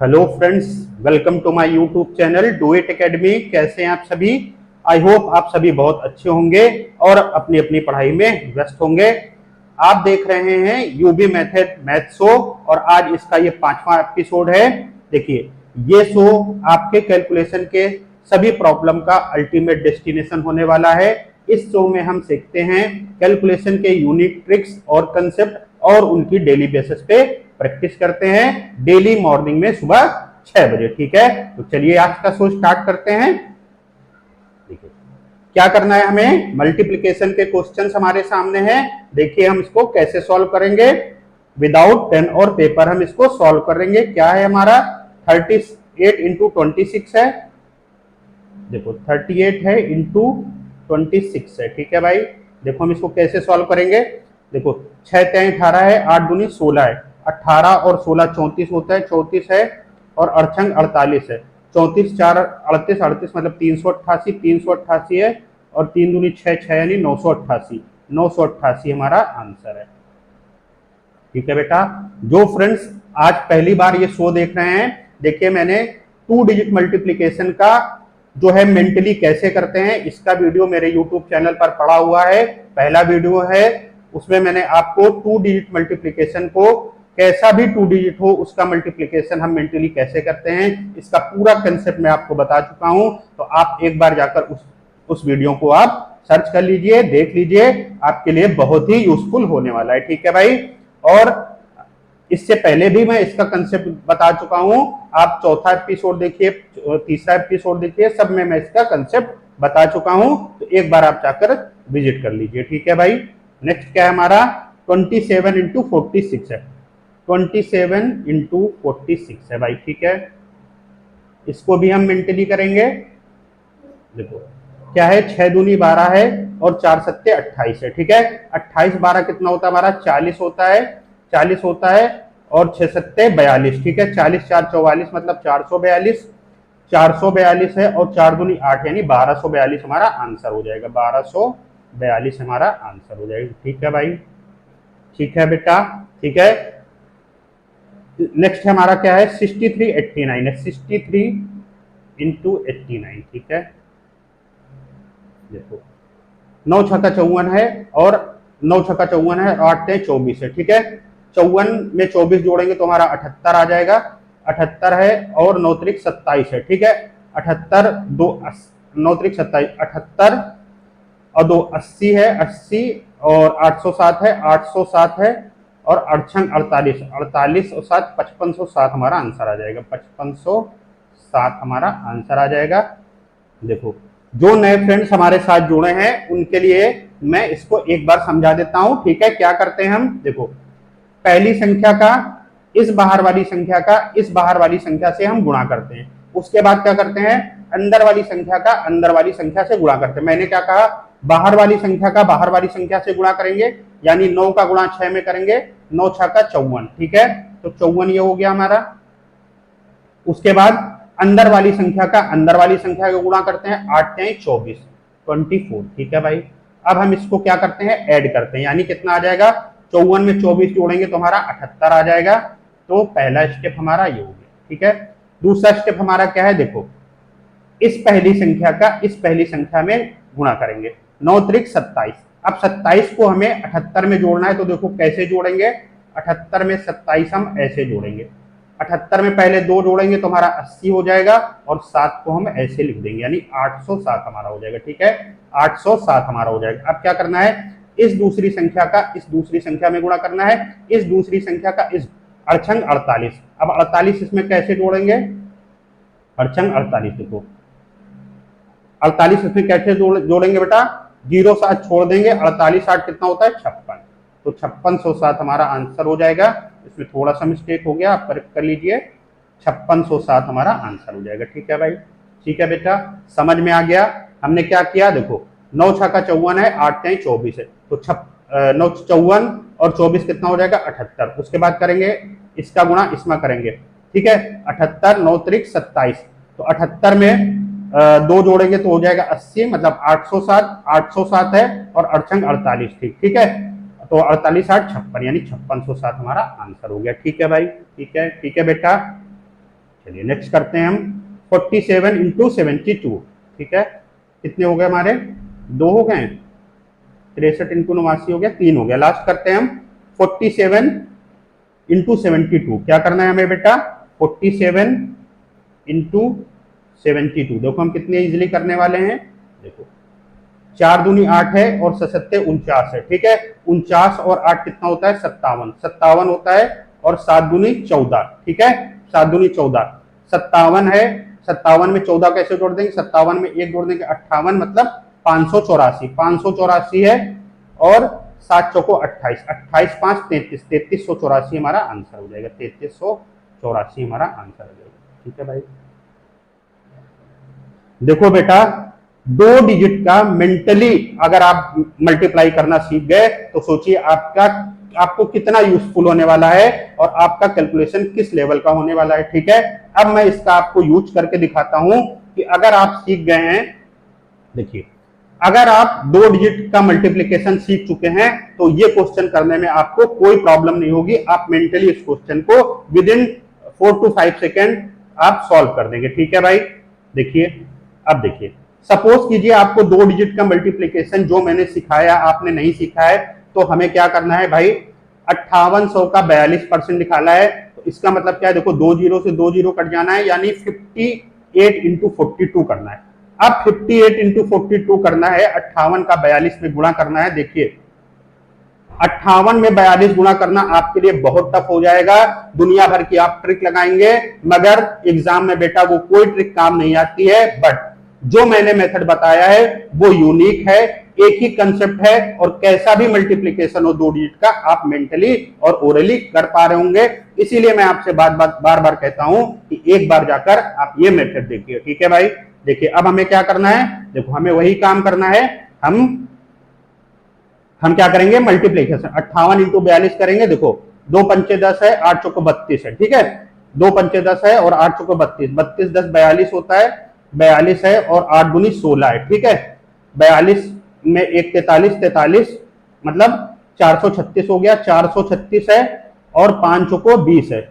Hello friends, welcome to my YouTube channel do it academy. कैसे हैं आप सभी? आई होप आप सभी बहुत अच्छे होंगे और अपनी अपनी पढ़ाई में व्यस्त होंगे। आप देख रहे हैं यूबी मेथड मैथ शो और आज इसका ये 5वां एपिसोड है। देखिए, ये शो आपके कैलकुलेशन के सभी प्रॉब्लम का अल्टीमेट डेस्टिनेशन होने वाला है। इस शो में हम सीखते हैं कैलकुलेशन के यूनिक ट्रिक्स और कंसेप्ट और उनकी डेली बेसिस पे प्रैक्टिस करते हैं, डेली मॉर्निंग में सुबह 6 बजे। ठीक है, तो चलिए आज का शो स्टार्ट करते हैं। देखिए, क्या करना है हमें, मल्टीप्लिकेशन के क्वेश्चंस हमारे सामने हैं। देखिए हम इसको कैसे सॉल्व करेंगे। विदाउट पेन और पेपर हम इसको सॉल्व करेंगे। क्या है हमारा 38 इंटू 26 है। देखो 38 है इंटू 26 है। ठीक है भाई, देखो हम इसको कैसे सॉल्व करेंगे। देखो 6 3 18 है, 8 दूनी 16 है, 18 और 16 34 होता है, 34 है और अड़छंग 48 है। 34 4 38 38 मतलब 388 है और 3 दूनी 6 6 यानी 988 हमारा आंसर है। ठीक है बेटा, जो फ्रेंड्स आज पहली बार ये शो देख रहे हैं, देखिए मैंने 2 डिजिट मल्टीप्लीकेशन का जो है मेंटली कैसे करते हैं इसका वीडियो मेरे यूट्यूब चैनल पर पड़ा हुआ है। पहला वीडियो है, उसमें मैंने आपको 2 डिजिट मल्टीप्लीकेशन को कैसा भी 2 डिजिट हो उसका मल्टीप्लीकेशन हम मेंटली कैसे करते हैं इसका पूरा कंसेप्ट मैं आपको बता चुका हूं। तो आप एक बार जाकर उस वीडियो को आप सर्च कर लीजिए, देख लीजिए, आपके लिए बहुत ही यूजफुल होने वाला है। ठीक है भाई, और इससे पहले भी मैं इसका कंसेप्ट बता चुका हूं। आप चौथा एपिसोड देखिए, तीसरा एपिसोड देखिए, सब में मैं इसका कंसेप्ट बता चुका हूं। तो एक बार आप जाकर विजिट कर लीजिए। ठीक है भाई, नेक्स्ट क्या है हमारा 27 इंटू 46 है। 27 इंटू 46 है भाई। ठीक है, इसको भी हम मेंटली करेंगे। देखो क्या है, 6 दूनी 12 है और 4 सत्ते 28 है। ठीक है, 28 12 कितना होता है हमारा 40 होता है, 40 होता है और 6 सत्ते 42। ठीक है, 40 4 44 मतलब 442, 442 है और 4 दूनी 8 यानी 1242 हमारा आंसर हो जाएगा। 1242 हमारा आंसर हो जाएगा। ठीक है भाई, ठीक है बेटा, ठीक है। नेक्स्ट हमारा क्या है 63 89 है। 63 इंटू 89। ठीक है, देखो 9 छक्का 54 है और 9 छक्का 54 है, 8 24 है। ठीक है, 54 में 24 जोड़ेंगे तो हमारा 78 आ जाएगा। 78 है और 9 त्रिक 27 है। ठीक है, 78 2 9 त्रिक 27 78 और 2 80 है, 80 और 807 है, 807 है और अड़छंग 48 48 और 7 5507 हमारा आंसर आ जाएगा। 5507 हमारा आंसर आ जाएगा। देखो जो नए फ्रेंड्स हमारे साथ जुड़े हैं उनके लिए मैं इसको एक बार समझा देता हूं। ठीक है, क्या करते हैं हम, देखो पहली संख्या का इस बाहर वाली संख्या का इस बाहर वाली संख्या से हम गुणा करते हैं। उसके बाद क्या करते हैं, अंदर वाली संख्या का अंदर वाली संख्या से गुणा करते हैं। मैंने क्या कहा, बाहर वाली संख्या का बाहर वाली संख्या से गुणा करेंगे, यानी 9 का गुणा 6 में करेंगे, 9 6 का 54। ठीक है, तो 54 ये हो गया हमारा। उसके बाद अंदर वाली संख्या का अंदर वाली संख्या का गुणा करते हैं, 8 3 24 24। ठीक है भाई, अब हम इसको क्या करते हैं, ऐड करते हैं, यानी कितना आ जाएगा 54 में 24 जोड़ेंगे तो हमारा 78 आ जाएगा। तो पहला स्टेप हमारा ये हो गया। ठीक है, दूसरा स्टेप हमारा क्या है, देखो इस पहली संख्या का इस पहली संख्या में गुणा करेंगे, 9 त्रिक 27। अब 27 को हमें 78 में जोड़ना है, तो देखो कैसे जोड़ेंगे, 78 में 27 हम ऐसे जोड़ेंगे। 78 में पहले 2 जोड़ेंगे तो हमारा 80 हो जाएगा और 7 को हम ऐसे लिख देंगे, यानी 807 हमारा हो जाएगा। ठीक है, 807 हमारा हो जाएगा। अब क्या करना है, इस दूसरी संख्या का इस दूसरी संख्या में गुणा करना है, इस दूसरी संख्या का इस अड़छंग 48। अब 48 इसमें कैसे जोड़ेंगे, अड़छंग 48, देखो 48 इसमें कैसे जोड़ेंगे बेटा, 0 7 छोड़ देंगे, 48 8 कितना होता है 56। तो 5607 हमारा आंसर हो जाएगा। इसमें थोड़ा सा मिस्टेक हो गया, आप करेक्ट कर लीजिए, 5607 हमारा आंसर हो जाएगा। ठीक है भाई, ठीक है बेटा, समझ में आ गया। हमने क्या किया, देखो 9 6 का 54 है, 8 3 24 है, तो 9 54 और 24 कितना हो जाएगा 78। उसके बाद करेंगे इसका गुणा इसमें करेंगे। ठीक है, 78 9 त्रिक 27, तो 78 में 2 जोड़ेंगे तो हो जाएगा 80, मतलब 807 है और अड़छंग 48। ठीक है, तो 48 8 56 यानी 5607 हमारा आंसर हो गया। ठीक है भाई, ठीक है, ठीक है बेटा, चलिए नेक्स्ट करते हैं हम 47 इंटू 72, ठीक है, कितने हो गए हमारे, 2 हो गए, 63 इंटू 89 हो गया, 3 हो गया। लास्ट करते हैं हम 47 इंटू 72, क्या करना है हमें बेटा, 47 इंटू 72, देखो हम कितने इजिली करने वाले हैं, देखो 4 दूनी 8 है और 7 49 है, ठीक है, 49 और 8 कितना होता है, 57, 57 होता है, और 7 दूनी 14, ठीक है, 7 दूनी 14, 57 है, 57 में 14 कैसे जोड़ देंगे, 57 में 1 जोड़ देंगे, 58, मतलब 584, 584 है, और 7 चौको 28, 28 5 33, 3384 हमारा आंसर हो जाएगा, 3384 हमारा आंसर हो जाएगा, ठीक है भाई। देखो बेटा, 2 डिजिट का मेंटली अगर आप मल्टीप्लाई करना सीख गए तो सोचिए आपको कितना यूजफुल होने वाला है और आपका कैलकुलेशन किस लेवल का होने वाला है, ठीक है। अब मैं इसका आपको यूज करके दिखाता हूं कि अगर आप सीख गए हैं, देखिए अगर आप 2 डिजिट का मल्टीप्लीकेशन सीख चुके हैं तो ये क्वेश्चन करने में आपको कोई प्रॉब्लम नहीं होगी, आप मेंटली इस क्वेश्चन को विद इन 4 to 5 सेकेंड आप सॉल्व कर देंगे, ठीक है भाई। देखिए, अब देखिए, सपोज कीजिए आपको 2 डिजिट का मल्टीप्लीकेशन जो मैंने सिखाया आपने नहीं सीखा है, तो हमें क्या करना है भाई, 5800 का 42% निकाला है, तो इसका मतलब क्या है, देखो 2 जीरो से 2 जीरो कट जाना है, यानी 58 इंटू 42 करना है। अब 58 इंटू 42 करना है, 58 का 42 में गुणा करना है। देखिए 58 में 42 गुणा करना आपके लिए बहुत टफ हो जाएगा, दुनिया भर की आप ट्रिक लगाएंगे, मगर एग्जाम में बेटा वो कोई ट्रिक काम नहीं आती है। बट जो मैंने मेथड बताया है वो यूनिक है, एक ही कंसेप्ट है, और कैसा भी मल्टीप्लीकेशन हो 2 डिजिट का आप मेंटली और ओरली कर पा रहे होंगे। इसीलिए मैं आपसे बार बार कहता हूं कि एक बार जाकर आप ये मेथड देखिए, ठीक है भाई। देखिए अब हमें क्या करना है, देखो हमें वही काम करना है, हम क्या करेंगे, मल्टीप्लीकेशन 58 इंटू 42 करेंगे। देखो 2 पंचे 10 है, 8 चौको 32 है, ठीक है, 2 पंचे 10 है और 8 चौको 32, 32 10 42 होता है, 42 है और 8 दूनी 16 है, ठीक है, 42 में 1 43, 43 मतलब 436 हो गया, 436 है और 5 चौको 20 है,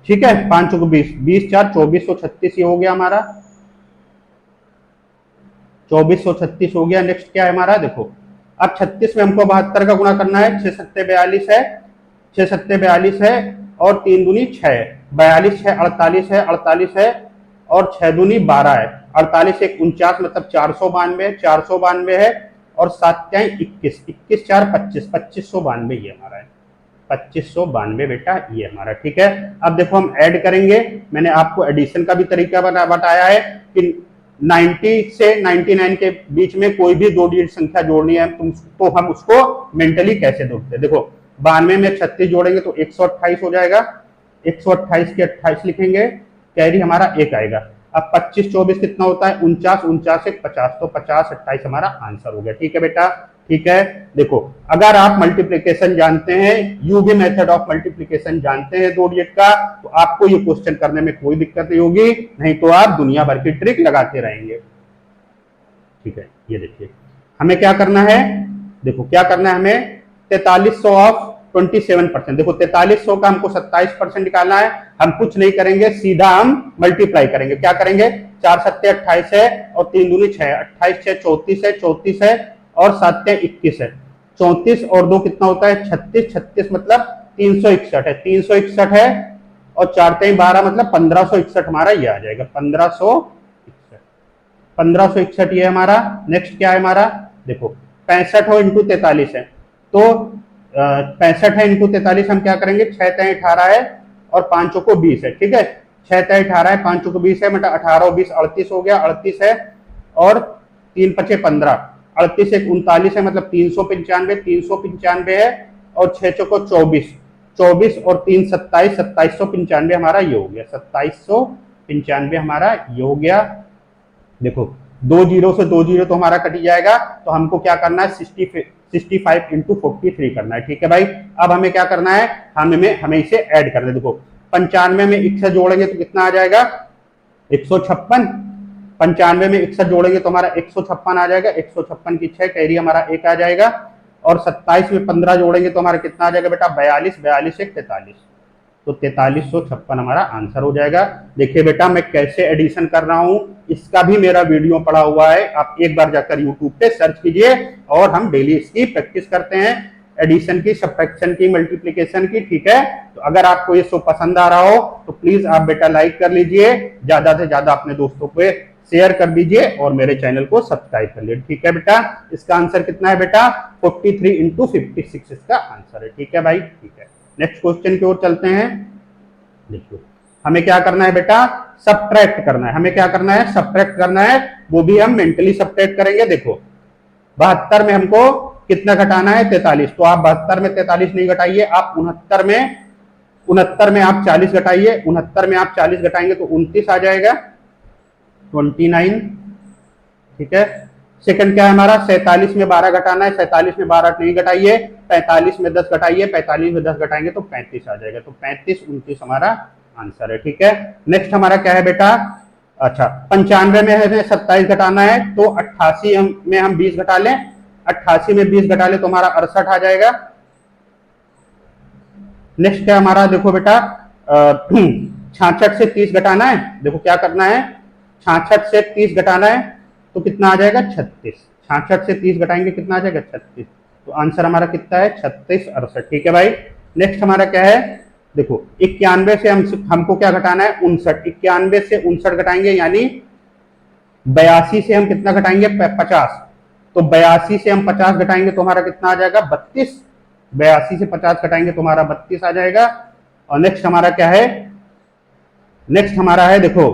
ठीक है, 5 चौको 20, 20 4 2436 ये हो गया हमारा, 2436 हो गया। नेक्स्ट क्या है हमारा, देखो अब 36 में हमको 72 का गुणा करना है, 6 सत्ते 42 है, 6 सत्ते 42 है और 3 दूनी 6 है, 42 है 48 है, 48 है और 6 दूनी 12 है, 48 1 49 मतलब 492, 492 है और 7 क्या 21, 21 4 25, 2592 ये हमारा है, 2592 बेटा ये हमारा, ठीक है। अब देखो हम ऐड करेंगे, मैंने आपको एडिशन का भी तरीका बताया है कि 90 से 99 के बीच में कोई भी 2 डिजिट संख्या जोड़नी है तो हम उसको मेंटली कैसे जोड़ते हैं। देखो 92 में 36 जोड़ेंगे तो 128 हो जाएगा, 128 के 28 लिखेंगे, कैरी हमारा 1 आएगा। अब 25 24 कितना होता है, 49, 49 से 50, तो 50 28 हमारा आंसर हो गया, ठीक है बेटा, ठीक है। देखो अगर आप मल्टीप्लीकेशन जानते हैं, यूवी मेथड ऑफ मल्टीप्लीकेशन जानते हैं 2 डिजिट का, तो आपको ये क्वेश्चन करने में कोई दिक्कत नहीं होगी, नहीं तो आप दुनिया भर की ट्रिक लगाते रहेंगे, ठीक है। ये देखिए हमें क्या करना है, देखो क्या करना है हमें, 4300 ऑफ 27%, देखो 4300 का हमको 27% निकालना है, हम कुछ नहीं करेंगे, सीधा हम मल्टीप्लाई करेंगे, क्या करेंगे, 4 सत्ते 28 है और 3 दूनी 6, 28 6 34 है, 34 है और 7 21 है, 34 और 2 कितना होता है 36, 36 मतलब 361 है, 361 है और 4 3 12 मतलब 1561 हमारा ये आ जाएगा, 1561 ये हमारा। नेक्स्ट क्या है हमारा, देखो 65 हो इंटू 43 है, तो 65 है इंटू 43 हम क्या करेंगे, 6 3 18 है और 5 को 20 है, ठीक है, 6 3 18 है, 5 को 20 है, मतलब 18 और 20 38 हो गया, 38 है और 3 5 15, 38 1 39 है, मतलब 395, 395 है और 6 चौको 24, 24 और 3 27, 2795 हमारा ये हो गया, 2795 हमारा ये हो गया। देखो 2 जीरो से 2 जीरो तो हमारा कट जाएगा, तो हमको क्या करना है 65 इंटू 43 करना है, ठीक है भाई। अब हमें क्या करना है, हमें इसे ऐड करना है। देखो 95 में 61 जोड़ेंगे तो कितना आ जाएगा 156, 95 में 61 जोड़ेंगे तो हमारा 156 आ जाएगा, 156 की 6 कैरी हमारा 1 आ जाएगा और 27 में 15 जोड़ेंगे तो हमारा कितना आ जाएगा बेटा 42, 42 1 43, तो 4356 हमारा आंसर हो जाएगा। देखिए बेटा मैं कैसे एडिशन कर रहा हूं, इसका भी मेरा वीडियो पड़ा हुआ है, आप एक बार जाकर यूट्यूब पे सर्च कीजिए और हम डेली इसकी प्रैक्टिस करते हैं, एडिशन की, सब्ट्रैक्शन की, मल्टीप्लिकेशन की। ठीक है, तो अगर आपको ये शो पसंद आ रहा हो तो प्लीज आप बेटा लाइक कर लीजिए, ज्यादा से ज्यादा अपने दोस्तों पे शेयर कर दीजिए और मेरे चैनल को सब्सक्राइब कर लीजिए। ठीक है बेटा, इसका आंसर कितना है बेटा, 43 इंटू 56 इसका आंसर है। ठीक है भाई, ठीक है। नेक्स्ट क्वेश्चन की ओर चलते हैं। देखिए हमें क्या करना है बेटा, सब्ट्रैक्ट करना है। हमें क्या करना है, सब्ट्रैक्ट करना है, वो भी हम मेंटली सब्ट्रैक्ट करेंगे। देखो 72 में हमको कितना घटाना है, 43। तो आप 72 में 43 नहीं घटाइए, आप 69 में आप 40 घटाइए, 69 में आप 40 घटाएंगे तो 29 आ जाएगा, 29। ठीक है, सेकंड क्या है हमारा, 47 में 12 घटाना है, 47 में 12 नहीं घटाइए, 45 में 10 घटाइए, 45 में 10 घटाएंगे तो 35 आ जाएगा, तो 35 29 हमारा आंसर है। ठीक है, नेक्स्ट हमारा क्या है बेटा, अच्छा 95 में हमें 27 घटाना है, तो 88 में हम 20 घटा लें, 88 में 20 घटा ले तो हमारा 68 आ जाएगा। नेक्स्ट क्या हमारा, देखो बेटा 66 से 30 घटाना है, देखो क्या करना है, 66 से 30 घटाना है तो कितना आ जाएगा, 36। 66 से 30 घटाएंगे कितना आ जाएगा, 36। तो आंसर हमारा कितना है, 36 68। ठीक है भाई, नेक्स्ट हमारा क्या है, देखो 91 से हमको क्या घटाना है, 59। 91 से 59 घटाएंगे यानी 82 से हम कितना घटाएंगे, 50। तो 82 से हम 50 घटाएंगे तो हमारा कितना आ जाएगा, 32। 82 से 50 घटाएंगे तो हमारा 32 आ जाएगा। और नेक्स्ट हमारा क्या है, नेक्स्ट हमारा है देखो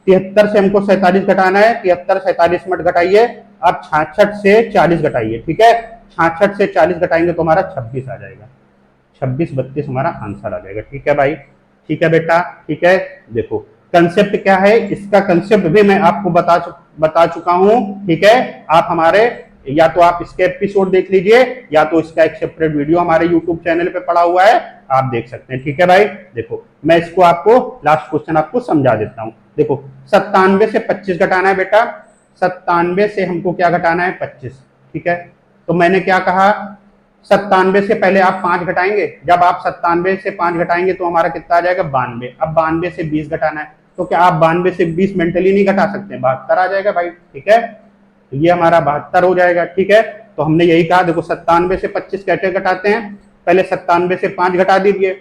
73 से हमको 47 घटाना है, 73 47 मत घटाइए, आप 66 से 40 घटाइए। ठीक है, 66 से 40 घटाएंगे तो हमारा 26 आ जाएगा, 26 32 हमारा आंसर आ जाएगा। ठीक है भाई, ठीक है बेटा, ठीक है। देखो कंसेप्ट क्या है, इसका कंसेप्ट भी मैं आपको बता चुका हूं। ठीक है, आप हमारे या तो आप इसके एपिसोड देख लीजिए या तो इसका एक सेपरेट वीडियो हमारे यूट्यूब चैनल पे पड़ा हुआ है, आप देख सकते हैं। ठीक है भाई, देखो मैं इसको आपको लास्ट क्वेश्चन आपको समझा देता हूं। देखो 97 से 25 घटाना है बेटा, 97 से हमको क्या घटाना है, 25। ठीक है, तो मैंने क्या कहा, 97 से पहले आप 5 घटाएंगे, जब आप 97 से 5 घटाएंगे तो हमारा कितना आ जाएगा, 92। अब 92 से 20 घटाना है, तो क्या आप 92 से 20 मेंटली नहीं घटा सकते, 72 आ जाएगा भाई। ठीक है, तो ये हमारा 72 हो जाएगा। ठीक है, तो हमने यही कहा, देखो 97 से 25 कैसे घटाते हैं, पहले 97 से 5 घटा दीजिए,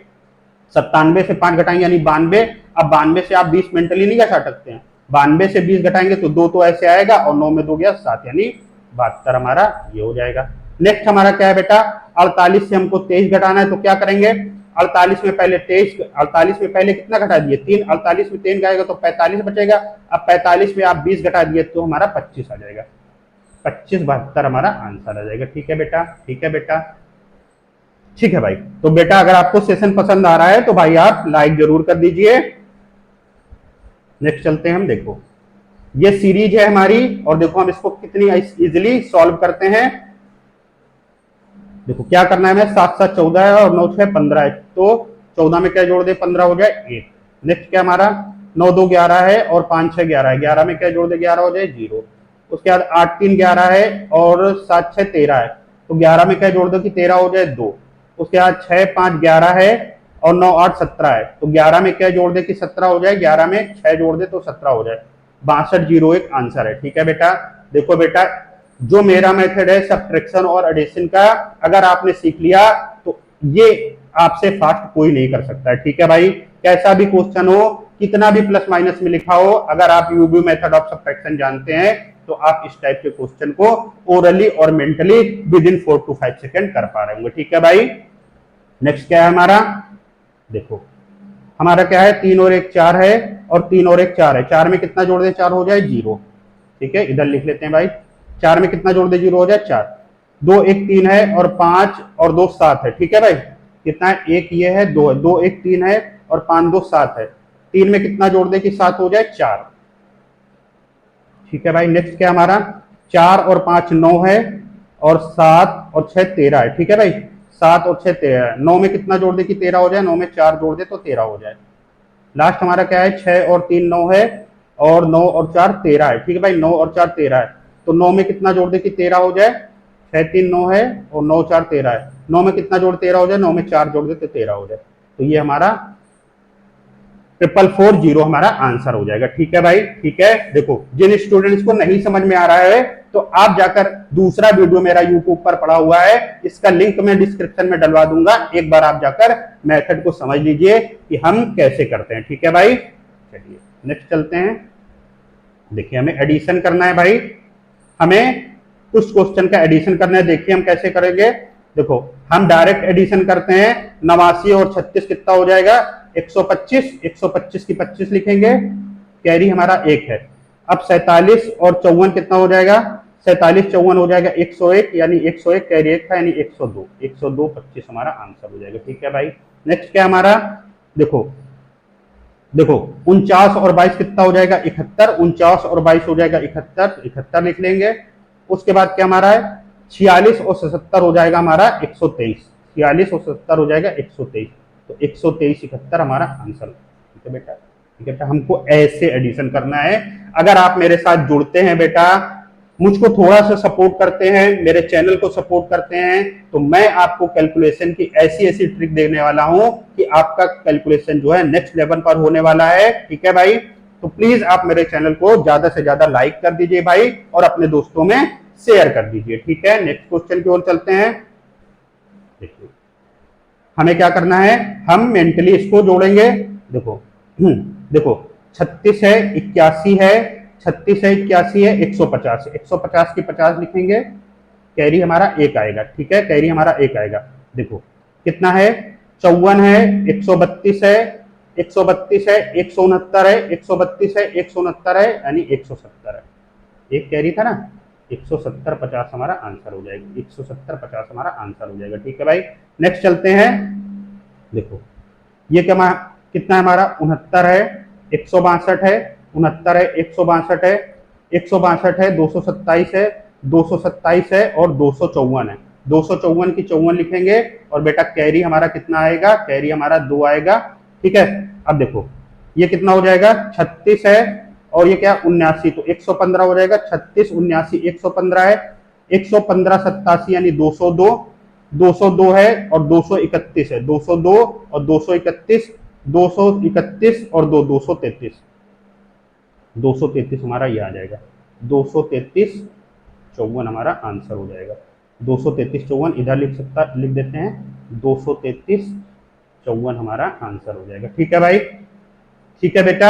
97 से 5 घटाएंगे यानी 92। अब 92 से आप 20 मेंटली नहीं घटा सकते हैं, 92 से 20 घटाएंगे तो 2 तो ऐसे आएगा और 9 में 2 गया 7 यानी 72 हमारा ये हो जाएगा। नेक्स्ट हमारा क्या है बेटा, 48 से हमको 23 घटाना है, तो क्या करेंगे, 48 में पहले 23, 48 में पहले कितना घटा दिए, 3, 48 में 3 जाएगा तो 45 बचेगा। अब 45 में आप 20 घटा दिए तो हमारा 25 आ जाएगा, 25 72 हमारा आंसर आ जाएगा। ठीक है बेटा, ठीक है बेटा, ठीक है भाई। तो बेटा अगर आपको सेशन पसंद आ रहा है तो भाई आप लाइक जरूर कर दीजिए। नेक्स्ट चलते हैं हम, देखो ये सीरीज है हमारी और देखो हम इसको कितनी इजीली सॉल्व करते हैं। देखो क्या करना है, हमें 7 7 14 है और 9 6 15 है, तो 14 में क्या जोड़ दे, 15 हो जाए 1। नेक्स्ट क्या हमारा 9 2 11 है और 5 6 11 है, 11 में क्या जोड़ दे, 11 हो जाए 0। उसके बाद 8 3 11 है और 7 6 13 है, तो 11 में क्या जोड़ दो कि 13 हो जाए 2। उसके बाद 6 5 11 है और 9 8 17 है, तो 11 में क्या जोड़ दे कि 17 हो जाए, 11 में 6 जोड़ दे तो 17 हो जाए, 6201 आंसर है। ठीक है बेटा, देखो बेटा जो मेरा मेथड है सब्ट्रैक्शन और एडिशन का, अगर आपने सीख लिया तो ये आपसे फास्ट कोई नहीं कर सकता है। ठीक है भाई, कैसा भी क्वेश्चन हो, कितना भी प्लस माइनस में लिखा हो, अगर आप यूबी मेथड ऑफ सब्ट्रैक्शन जानते हैं तो आप इस टाइप के क्वेश्चन को ओरली और mentally with in 4 to 5 second कर पा रहे होंगे। ठीक है भाई, नेक्स्ट क्या है हमारा, देखो हमारा क्या है, 3 और 1 4 है और 3 और 1 4 है, 4 में कितना जोड़ दे, 4 हो जाए 0। ठीक है, इधर लिख लेते हैं भाई, 4 में कितना जोड़ दे, 0 हो जाए 4। 2 1 3 है और 5 और 2 7 है। ठीक है भाई, कितना है, 1 ये है, 2 है, 2 1 3 है और 5 2 7 है, 3 में कितना जोड़ दे कि 7 हो जाए 4। ठीक है भाई, नेक्स्ट क्या हमारा, 4 और 5 9 है और 7 और 6 13 है। ठीक है भाई, 7 और 6 13 है, 9 में कितना जोड़ दे कि 13 हो जाए, 9 में 4 जोड़ दे तो 13 हो जाए। लास्ट हमारा क्या है, 6 और 3 9 है और 9 और 4 13 है। ठीक है भाई, 9 और 4 13 है, तो 9 में कितना जोड़ दे कि 13 हो जाए, 6 3 9 है और 9 4 13 है, 9 में कितना जोड़ 13 हो जाए, 9 में 4 जोड़ दे तो 13 हो जाए, तो ये हमारा 44440 हमारा आंसर हो जाएगा। ठीक है भाई, ठीक है। देखो जिन स्टूडेंट्स को नहीं समझ में आ रहा है तो आप जाकर दूसरा वीडियो मेरा यूट्यूब पर पड़ा हुआ है, इसका लिंक मैं डिस्क्रिप्शन में डलवा दूंगा, एक बार आप जाकर मेथड को समझ लीजिए कि हम कैसे करते हैं। ठीक है भाई, चलिए नेक्स्ट चलते हैं। देखिए हमें एडिशन करना है भाई, हमें कुछ क्वेश्चन का एडिशन करना है। देखिए हम कैसे करेंगे। देखो हम डायरेक्ट एडिशन करते हैं, 89 और 36 कितना हो जाएगा 125, 125 की 25 लिखेंगे, कैरी हमारा 1 है। अब 47 और 54 कितना हो जाएगा, 47 54 हो जाएगा 101, यानी 101 कैरी 1 था यानी 102, 102 25 हमारा आंसर हो जाएगा। ठीक है भाई, नेक्स्ट क्या हमारा, देखो 49 और 22 कितना हो जाएगा 71, 49 और 22 हो जाएगा 71, 71 लिख लेंगे। उसके बाद क्या हमारा है 46 और 77 हो जाएगा हमारा 123, 46 और 77 हो जाएगा 123, तो 123 71 हमारा आंसर। ठीक है बेटा, ठीक है बेटा, हमको ऐसे एडिशन करना है। अगर आप मेरे साथ जुड़ते हैं बेटा, मुझको थोड़ा सा सपोर्ट करते हैं, मेरे चैनल को सपोर्ट करते हैं, तो मैं आपको कैलकुलेशन की ऐसी ऐसी ट्रिक देने वाला हूं कि आपका कैलकुलेशन जो है नेक्स्ट लेवल पर होने वाला है। ठीक है भाई, तो प्लीज आप मेरे चैनल को ज्यादा से ज्यादा लाइक कर दीजिए भाई, और अपने दोस्तों में शेयर कर दीजिए। ठीक है, नेक्स्ट क्वेश्चन की ओर चलते हैं। देखिए हमें क्या करना है, हम मेंटली इसको जोड़ेंगे। देखो देखो 36 है, 81 है, 36 है, 81 है, 150 है, 150 की 50 लिखेंगे, कैरी हमारा 1 आएगा। ठीक है, कैरी हमारा 1 आएगा। देखो कितना है 54 है, 132 है, 132 है, 169 है, 132 है, 169 है, यानी 170 है। एक कैरी था ना, 170 50 हमारा आंसर हो जाएगा, 170 50 हमारा आंसर हो जाएगा। ठीक है भाई, नेक्स्ट चलते हैं। देखो ये क्या कितना है हमारा 69 है, 162 है, 69 है, 162 है, 162 है, 227 है, 227 है और 254 है। 254 की 54 लिखेंगे, और बेटा कैरी हमारा कितना आएगा, कैरी हमारा 2 आएगा। ठीक है, अब देखो ये कितना हो जाएगा 36 है, और ये क्या 79, तो 115 हो जाएगा। 36 79 115 है, 115 87 यानी 202, 202 है और 231 है, 202 और 231, 231 और 233, 233 हमारा ये आ जाएगा, 233 54 हमारा आंसर हो जाएगा। 233 54 इधर लिख देते हैं, 233 54 हमारा आंसर हो जाएगा। ठीक है भाई, ठीक है बेटा।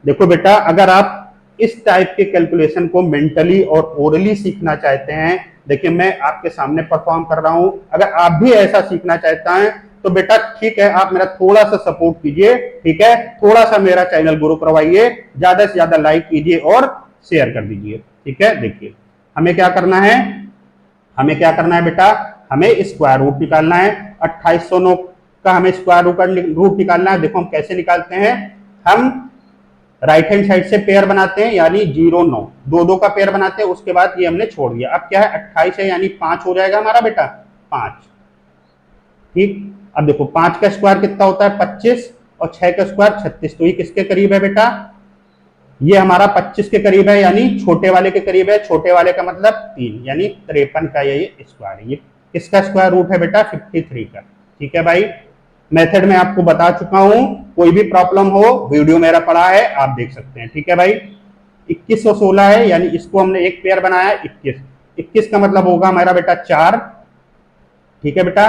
देखो बेटा, अगर आप इस टाइप के कैलकुलेशन को मेंटली और ओरली सीखना चाहते हैं, देखिए मैं आपके सामने परफॉर्म कर रहा हूं, अगर आप भी ऐसा सीखना चाहते हैं तो बेटा ठीक है, आप मेरा थोड़ा सा सपोर्ट कीजिए। ठीक है, थोड़ा सा मेरा चैनल ग्रो करवाइए, ज्यादा से ज्यादा लाइक कीजिए और शेयर कर दीजिए। ठीक है, देखिए हमें क्या करना है, हमें क्या करना है बेटा, हमें स्क्वायर रूट निकालना है। 2809 का हमें स्क्वायर रूट निकालना है। देखो हम कैसे निकालते हैं, हम राइट हैंड साइड से पेयर बनाते हैं, यानी 0 9, 2 2 का पेयर बनाते हैं, उसके बाद ये हमने छोड़ दिया। अब क्या है 28 है, यानी 5 हो जाएगा हमारा बेटा 5। ठीक, अब देखो 5 का स्क्वायर कितना होता है 25, और 6 का स्क्वायर 36, तो ये किसके करीब है बेटा, ये हमारा 25 के करीब है, यानी छोटे वाले के करीब है। छोटे वाले का मतलब 3, यानी 53 का ये स्क्वायर है। ये किसका स्क्वायर रूट है बेटा 53 का। ठीक है भाई, मेथड में आपको बता चुका हूं, कोई भी प्रॉब्लम हो वीडियो मेरा पड़ा है, आप देख सकते हैं। ठीक है भाई, 21 और 16 है, यानी इसको हमने एक पेयर बनाया 21, 21 का मतलब होगा हमारा बेटा 4। ठीक है बेटा,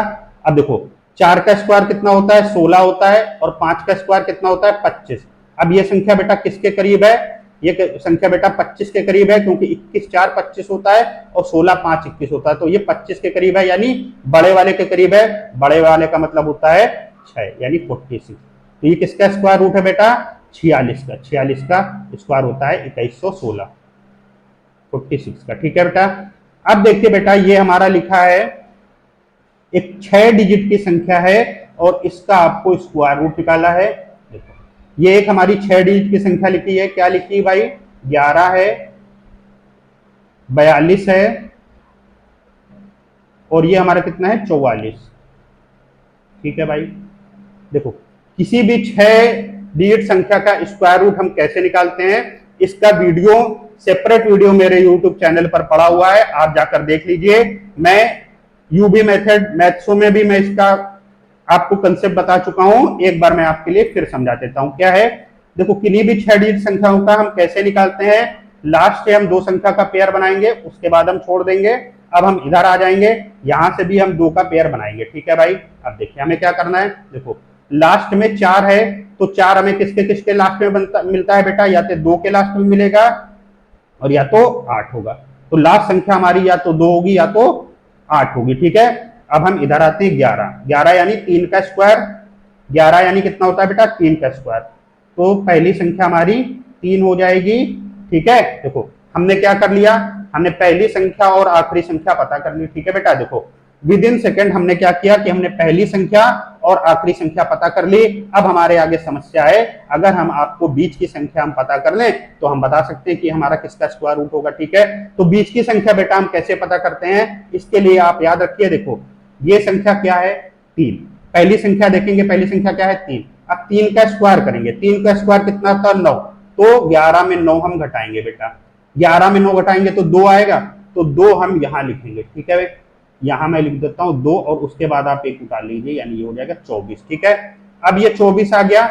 अब देखो 4 का स्क्वायर कितना होता है 16 होता है, और 5 का स्क्वायर कितना होता है 25। अब ये संख्या बेटा किसके करीब है, ये संख्या बेटा 25 के करीब है, क्योंकि 21 4 25 होता है और 16 5 21 होता है, तो ये 25 के करीब है, यानी बड़े वाले के करीब है। बड़े वाले का मतलब होता है 6, यानी 46। तो ये किसका स्क्वायर रूट है बेटा 46 का, 46 का स्क्वायर होता है 2116, 46 का। ठीक है बेटा, अब देखिए बेटा ये हमारा लिखा है एक 6 डिजिट की संख्या है, और इसका आपको स्क्वायर रूट निकाला है। देखो ये एक हमारी 6 डिजिट की संख्या लिखी है, क्या लिखी है भाई 11 है, 42 है, और ये हमारा कितना है 44। ठीक है भाई, देखो किसी भी 6 डिजिट संख्या का स्क्वायर रूट हम कैसे निकालते हैं, इसका वीडियो सेपरेट वीडियो मेरे YouTube चैनल पर पड़ा हुआ है, आप जाकर देख लीजिए। मैं यूबी मेथड मैथ्सो में भी मैं इसका आपको कंसेप्ट बता चुका हूं, एक बार मैं आपके लिए फिर समझा देता हूं क्या है। देखो किन्हीं भी 6 डिजिट संख्याओं का हम कैसे निकालते हैं, लास्ट से हम 2 संख्या का पेयर बनाएंगे, उसके बाद हम छोड़ देंगे। अब हम इधर आ जाएंगे, यहां से भी हम 2 का पेयर बनाएंगे, ठीक है भाई। अब देखिए हमें क्या करना है, देखो लास्ट में 4 है, तो 4 हमें किसके किसके लास्ट में मिलता है बेटा, या तो 2 के लास्ट में मिलेगा और या तो 8 होगा। तो लास्ट संख्या हमारी या तो 2 होगी या तो 8 होगी, ठीक है। अब हम इधर आते हैं 11, 11 यानी 3 का स्क्वायर, 11 यानी कितना होता है बेटा, 3 का स्क्वायर। तो पहली संख्या हमारी 3 हो जाएगी, ठीक है। देखो हमने क्या कर लिया, हमने पहली संख्या और आखिरी संख्या पता कर ली, ठीक है बेटा। देखो विद इन सेकेंड हमने क्या किया कि हमने पहली संख्या और आखिरी संख्या पता कर ली। अब हमारे आगे समस्या है, अगर हम आपको बीच की संख्या हम पता कर लें तो हम बता सकते हैं कि हमारा किसका स्क्वायर रूट होगा, ठीक है। तो बीच की संख्या बेटा हम कैसे पता करते हैं, इसके लिए आप याद रखिए, देखो ये संख्या क्या है, 3। पहली संख्या देखेंगे, पहली संख्या क्या है, 3। अब 3 का स्क्वायर करेंगे, 3 का स्क्वायर कितना था, 9। तो 11 में 9 हम घटाएंगे बेटा, 11 में 9 घटाएंगे तो 2 आएगा, तो 2 हम यहां लिखेंगे, ठीक है। यहां मैं लिख देता हूं 2 और उसके बाद आप एक उतार लीजिए, यानी ये हो जाएगा 24, ठीक है। अब ये 24 आ गया।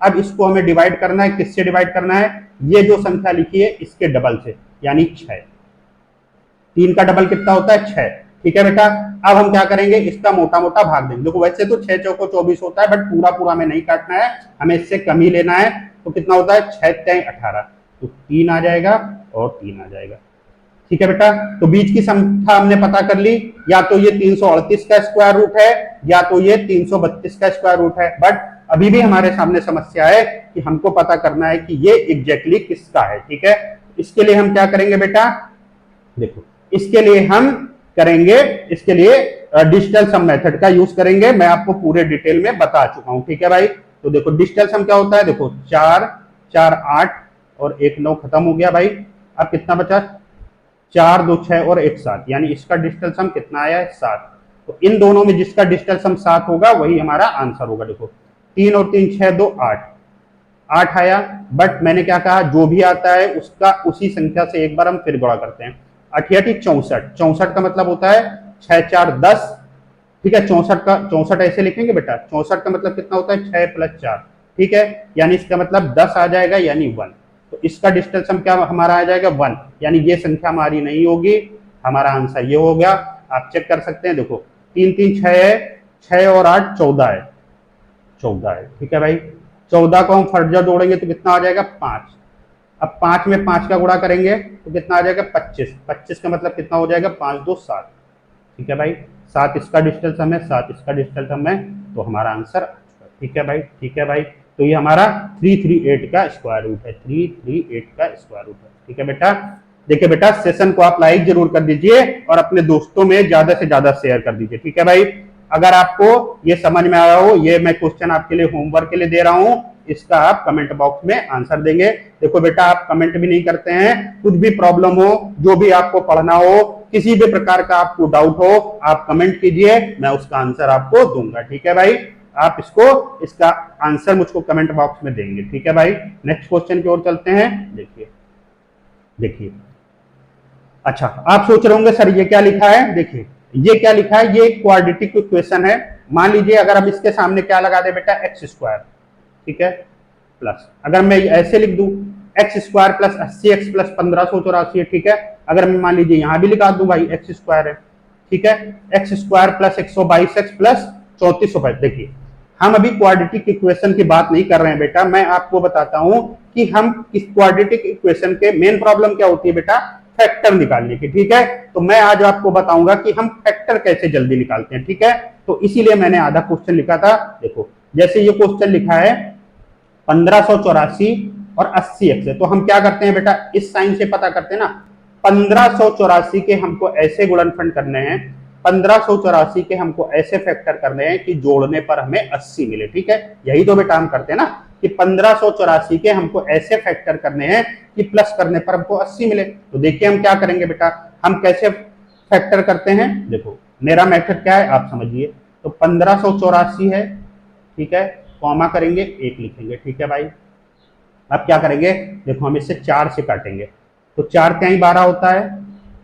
अब इसको हमें डिवाइड करना है, किससे डिवाइड करना है, ये जो संख्या लिखी है इसके डबल से, यानी 6। 3 का डबल कितना होता है, 6, ठीक है बेटा। अब हम क्या करेंगे, इसका मोटा मोटा भाग देंगे। देखो वैसे तो 6 चौको 24 होता है, बट पूरा पूरा हमें नहीं काटना है, हमें इससे कम ही लेना है। तो कितना होता है, 6 3 18, तो 3 आ जाएगा और 3 आ जाएगा, ठीक है बेटा। तो बीच की संख्या हमने पता कर ली, या तो ये 338 का स्क्वायर रूट है या तो ये 332 का स्क्वायर रूट है। बट अभी भी हमारे सामने समस्या है कि हमको पता करना है कि ये एग्जैक्टली किसका है, ठीक है। इसके लिए हम क्या करेंगे बेटा, देखो इसके लिए हम करेंगे, इसके लिए डिजिटल सम मेथड का यूज करेंगे। मैं आपको पूरे डिटेल में बता चुका हूं, ठीक है भाई। तो देखो डिजिटल सम क्या होता है, देखो 4 4 8 और 1 9 खत्म हो गया भाई। अब कितना बचा, 4 2 6 और 1 7, यानी इसका डिजिटल सम कितना आया है, 7। तो इन दोनों में जिसका डिजिटल सम 7 होगा वही हमारा आंसर होगा। देखो 3 और 3 6 2 8, 8 आया। बट मैंने क्या कहा, जो भी आता है उसका उसी संख्या से एक बार हम फिर गुणा करते हैं। 8 64, 64 का मतलब होता है 6 4 10, ठीक है। 64 का 64 ऐसे लिखेंगे बेटा, 64 का मतलब कितना होता है, 6 + 4, ठीक है। यानी इसका मतलब 10 आ जाएगा, यानी 1। तो इसका डिजिटल सम क्या हमारा आ जाएगा, 1, यानी ये संख्या हमारी नहीं होगी, हमारा आंसर ये हो गया। आप चेक कर सकते हैं, देखो 3 3 6 है, 6 और 8 14 है, 14 है, ठीक है भाई। 14 को हम फर्जा जोड़ेंगे तो कितना आ जाएगा, 5। अब 5 में 5 का गुणा करेंगे तो कितना आ जाएगा, 25। 25 का मतलब कितना हो जाएगा, 5 2 7, ठीक है भाई। 7 इसका डिजिटल सम है, 7 इसका डिजिटल सम है, तो हमारा आंसर, ठीक है भाई, ठीक है भाई। तो ये हमारा 338 का स्क्वायर रूट है, 338 का स्क्वायर रूट है, ठीक है बेटा। देखिए बेटा सेशन को आप लाइक जरूर कर दीजिए और अपने दोस्तों में ज्यादा से ज्यादा शेयर कर दीजिए, ठीक है भाई। अगर आपको ये समझ में आया हो, ये मैं क्वेश्चन आपके लिए होमवर्क के लिए दे रहा हूं, इसका आप कमेंट बॉक्स में आंसर देंगे। देखो बेटा आप कमेंट भी नहीं करते हैं, कुछ भी प्रॉब्लम हो, जो भी आपको पढ़ना हो, किसी भी प्रकार का आपको डाउट हो, आप कमेंट कीजिए, मैं उसका आंसर आपको दूंगा, ठीक है भाई। आप इसका आंसर मुझको कमेंट बॉक्स में देंगे, ठीक है भाई। नेक्स्ट क्वेश्चन की ओर चलते हैं। देखिए देखिए, अच्छा आप सोच रहे होंगे सर ये क्या लिखा है, देखिए ये क्या लिखा है, ये क्वाड्रेटिक इक्वेशन है। मान लीजिए अगर हम इसके सामने क्या लगा दे बेटा, एक्स स्क्वायर, ठीक है, प्लस अगर मैं ऐसे लिख दूं x square plus 80x plus 1584 है, ठीक है। अगर मैं मान लीजिए यहां भी लिखा दूं भाई एक्स स्क्वायर है, ठीक है, x square plus 122x plus 3405। देखिए हम अभी क्वाड्रेटिक इक्वेशन की बात नहीं कर रहे हैं बेटा, मैं आपको बताता हूं कि हम इस क्वाड्रेटिक इक्वेशन के मेन प्रॉब्लम क्या होती है बेटा, फैक्टर निकालने की, ठीक है। तो मैं आज आपको बताऊंगा कि हम फैक्टर कैसे जल्दी निकालते हैं, ठीक है। तो इसीलिए मैंने आधा क्वेश्चन लिखा था। देखो जैसे ये क्वेश्चन लिखा है 1584 और 80x है, तो हम क्या करते हैं बेटा, इस साइन से पता करते हैं ना। 1584 के हमको ऐसे गुणनफल करने हैं, 1584 के हमको ऐसे फैक्टर करने हैं कि जोड़ने पर हमें 80 मिले, ठीक है। यही तो बेटा हम करते हैं ना, कि 1584 के हमको ऐसे फैक्टर करने हैं कि प्लस करने पर हमको 80 मिले। तो देखिए हम क्या करेंगे बेटा, हम कैसे फैक्टर करते हैं। देखो मेरा मेथड क्या है आप समझिए। तो 1584 है, ठीक है, कॉमा करेंगे, 1 लिखेंगे, ठीक है भाई। अब क्या करेंगे, देखो हम इससे 4 से काटेंगे, तो 4 3 12 होता है,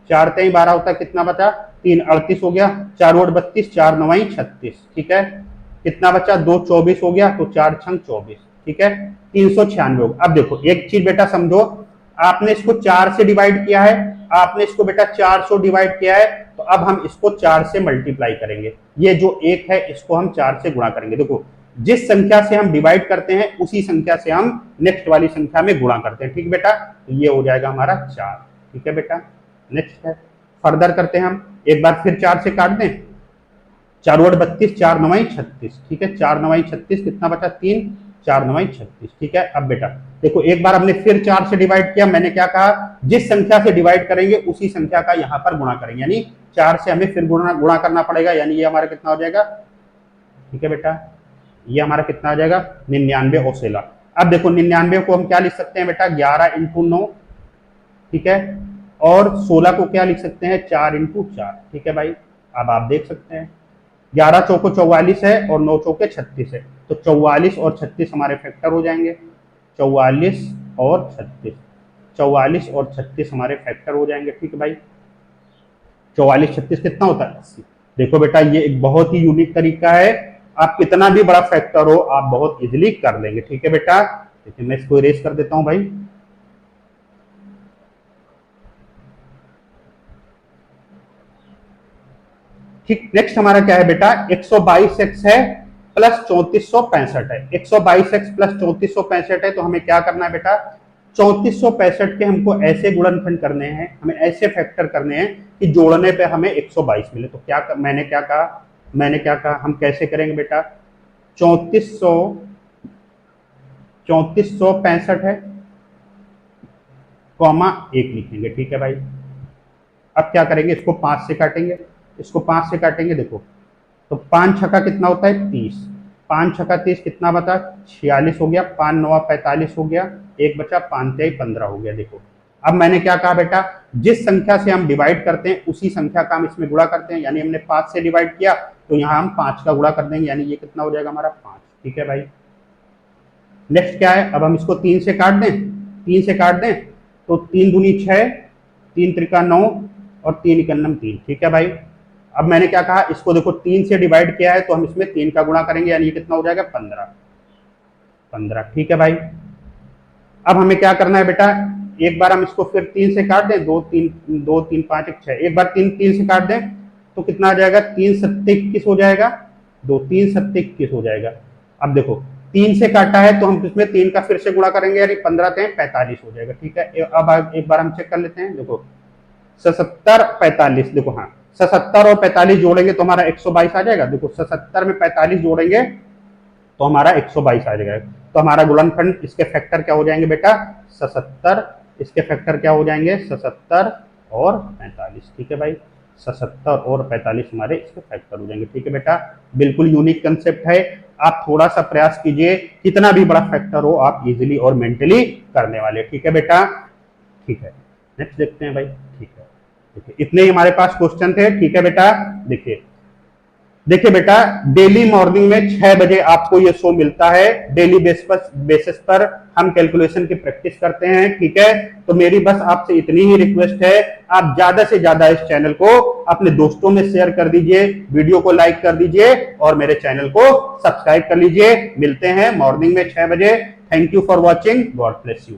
4 3 12 होता है, कितना बचा, 3 38 हो गया, 4 और 32, 4 9 36, ठीक है। कितना बचा, 2 24 हो गया, तो 4 छंग 24, ठीक है, 396 होगा। अब देखो एक चीज बेटा समझो, आपने इसको 4 से डिवाइड किया है, आपने इसको बेटा 400 डिवाइड किया है, तो अब हम इसको 4 से मल्टीप्लाई करेंगे। ये जो 1 है इसको हम 4 से गुणा करेंगे। देखो जिस संख्या से हम डिवाइड करते हैं उसी संख्या से हम नेक्स्ट वाली संख्या में गुणा करते हैं, ठीक बेटा। तो ये हो जाएगा हमारा 4, ठीक है बेटा। नेक्स्ट है, फर्दर करते हैं हम, एक बार फिर 4 से काट दें, 4 और 32, 4 9 36, ठीक है, 4 9 36, कितना बचा 3, 4 9 36, ठीक है। अब बेटा देखो एक बार हमने फिर 4 से डिवाइड किया, मैंने क्या कहा, जिस संख्या से डिवाइड करेंगे उसी संख्या का यहाँ पर गुणा करेंगे, यानी 4 से हमें फिर गुणा करना पड़ेगा, यानी ये हमारा कितना हो जाएगा, ठीक है बेटा, ये हमारा कितना आ जाएगा 99 औसेला। अब देखो 99 को हम क्या लिख सकते हैं बेटा, 11 × 9, ठीक है, और 16 को क्या लिख सकते हैं, 4 × 4, ठीक है भाई। अब आप देख सकते हैं 11 चौको 44 है और 9 चौके 36 है, तो 44 और 36 हमारे फैक्टर हो जाएंगे, 44 और 36, 44 और 36 हमारे फैक्टर हो जाएंगे, ठीक है भाई। 44 36 कितना होता है 80। देखो बेटा ये एक बहुत ही यूनिक तरीका है, आप कितना भी बड़ा फैक्टर हो आप बहुत इजीली कर लेंगे, ठीक है बेटा। देखिए मैं इसको इरेज कर देता हूं भाई, ठीक। नेक्स्ट हमारा क्या है बेटा, 122x है प्लस 3465 है, 122x प्लस 3465 है, तो हमें क्या करना है बेटा, 3465 के हमको ऐसे गुणनखंड करने हैं, हमें ऐसे फैक्टर करने हैं कि जोड़ने पे हमें 122 मिले। तो क्या मैंने क्या कहा, हम कैसे करेंगे बेटा, 3465 है कॉमा 1 लिखेंगे, ठीक है भाई। अब क्या करेंगे, इसको 5 से काटेंगे, इसको 5 से काटेंगे, देखो तो 5 छक्का कितना होता है 30, 5 छक्का 30 कितना बता 46 हो गया, 5 9 45 हो गया, एक बचा 5 3 15 हो गया। देखो अब मैंने क्या कहा बेटा, जिस संख्या से हम डिवाइड करते हैं उसी संख्या का हम इसमें गुणा करते हैं, यानी हमने 5 से डिवाइड किया तो यहाँ हम 5 का गुणा कर देंगे, यानी ये कितना हो जाएगा हमारा 5, ठीक है भाई। नेक्स्ट क्या है, अब हम इसको 3 से काट दें, 3 से काट दें तो 3 दूनी 6, 3 त्रिका 9 और 3 इकन्नम 3, ठीक है भाई। अब मैंने क्या कहा, इसको देखो 3 से डिवाइड किया है तो हम इसमें 3 का गुणा करेंगे, यानी ये कितना हो जाएगा 15, ठीक है भाई। अब हमें क्या करना है बेटा, एक बार हम इसको फिर 3 से काट दें, 2 3 5 1 6, एक बार 3 से काट दें तो कितना आ जाएगा, 3 7 21 हो जाएगा, 2 3 7 21 हो जाएगा। अब देखो 3 से काटा है तो हम इसमें 3 का फिर से गुणा करेंगे, यानी 15 3 45 हो जाएगा, ठीक है। अब एक बार हम चेक कर लेते हैं, देखो 77 45, देखो हाँ 77 और 45 जोड़ेंगे तो हमारा 122 आ जाएगा। देखो 77 में 45 जोड़ेंगे तो हमारा 122 आ जाएगा, तो हमारा गुणनखंड इसके फैक्टर क्या हो जाएंगे बेटा 77, इसके फैक्टर क्या हो जाएंगे 77 और 45, ठीक है भाई। 77 और 45 हमारे इसके फैक्टर हो जाएंगे, ठीक है बेटा। बिल्कुल यूनिक कंसेप्ट है, आप थोड़ा सा प्रयास कीजिए, कितना भी बड़ा फैक्टर हो आप इजीली और मेंटली करने वाले, ठीक है बेटा, ठीक है। नेक्स्ट देखते हैं भाई, ठीक है। देखिए इतने ही हमारे पास क्वेश्चन थे, ठीक है बेटा। देखिए बेटा डेली मॉर्निंग में 6 बजे आपको ये शो मिलता है, डेली बेसिस पर हम कैलकुलेशन की प्रैक्टिस करते हैं, ठीक है। तो मेरी बस आपसे इतनी ही रिक्वेस्ट है, आप ज्यादा से ज्यादा इस चैनल को अपने दोस्तों में शेयर कर दीजिए, वीडियो को लाइक कर दीजिए और मेरे चैनल को सब्सक्राइब कर लीजिए। मिलते हैं मॉर्निंग में 6 बजे। Thank you for watching, God bless you.